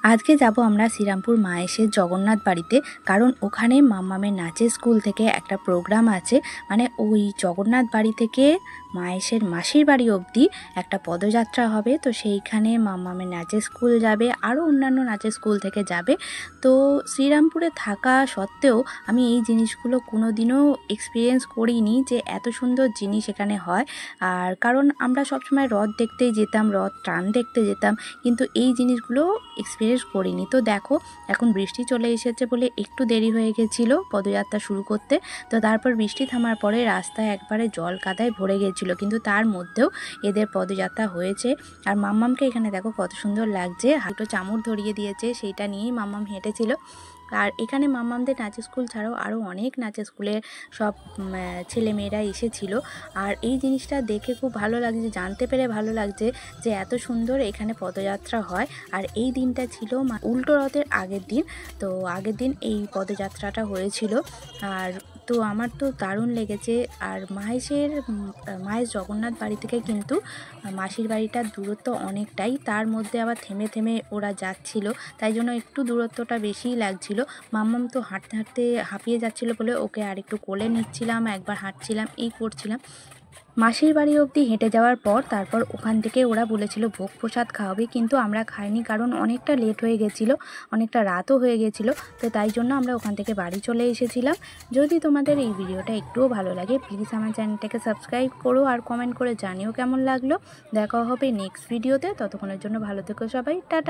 আজকে যাব আমরা শ্রীরামপুর মায়েশের জগন্নাথ বাড়িতে, কারণ ওখানে মাম্মামের নাচের স্কুল থেকে একটা প্রোগ্রাম আছে। মানে ওই জগন্নাথ বাড়ি থেকে মায়েশের মাসির বাড়ি অবধি একটা পদযাত্রা হবে। তো সেইখানে মাম্মামের নাচের স্কুল যাবে, আরও অন্যান্য নাচের স্কুল থেকে যাবে। তো শ্রীরামপুরে থাকা সত্ত্বেও আমি এই জিনিসগুলো কোনো দিনও এক্সপিরিয়েন্স করিনি যে এত সুন্দর জিনিস এখানে হয়। আর কারণ আমরা সবসময় রথ দেখতেই যেতাম, রথ টান দেখতে যেতাম, কিন্তু এই জিনিসগুলো এক্সপিরিয়েন্স করিনি। তো দেখো, এখন বৃষ্টি চলে এসেছে বলে একটু দেরি হয়ে গেছিলো পদযাত্রা শুরু করতে। তো তারপর বৃষ্টি থামার পরে রাস্তায় একবারে জল কাদায় ভরে গেছিলো, কিন্তু তার মধ্যেও এদের পদযাত্রা হয়েছে। আর মাম্মামকে এখানে দেখো কত সুন্দর লাগছে, হাঁটু চামড় ধরিয়ে দিয়েছে, সেইটা নিয়েই মাম্মাম হেঁটেছিল। আর এখানে মাম্মামদের নাচের স্কুল ছাড়াও আরও অনেক নাচের স্কুলের সব ছেলেমেয়েরা এসেছিলো। আর এই জিনিসটা দেখে খুব ভালো লাগছে, জানতে পেরে ভালো লাগছে যে এত সুন্দর এখানে পদযাত্রা হয়। আর এই দিনটা ছিল উল্টো রথের আগের দিন। তো আগের দিন এই পদযাত্রাটা হয়েছিল। আর তো আমার তো দারুণ লেগেছে। আর মায়ের জগন্নাথ বাড়ি থেকে কিন্তু মাসির বাড়িটার দূরত্ব অনেকটাই, তার মধ্যে আবার থেমে থেমে ওরা যাচ্ছিল, তাই জন্য একটু দূরত্বটা বেশিই লাগছিল। মাম্মাম তো হাঁটতে হাঁটতে হাঁপিয়ে যাচ্ছিলো বলে ওকে আর একটু কোলে নিচ্ছিলাম, একবার হাঁটছিলাম, এই করছিলাম। মাসির বাড়ি অবধি হেঁটে যাওয়ার পর তারপর ওখান থেকে ওরা বলেছিল ভোগ প্রসাদ খাওয়াবে, কিন্তু আমরা খাইনি, কারণ অনেকটা লেট হয়ে গেছিলো, অনেকটা রাতও হয়ে গেছিলো। তো তাই জন্য আমরা ওখান থেকে বাড়ি চলে এসেছিলাম। যদি তোমাদের এই ভিডিওটা একটুও ভালো লাগে, প্লিজ আমার চ্যানেলটাকে সাবস্ক্রাইব করো আর কমেন্ট করে জানিও কেমন লাগলো। দেখা হবে নেক্সট ভিডিওতে, ততক্ষণের জন্য ভালো থেকো সবাই, টাটা।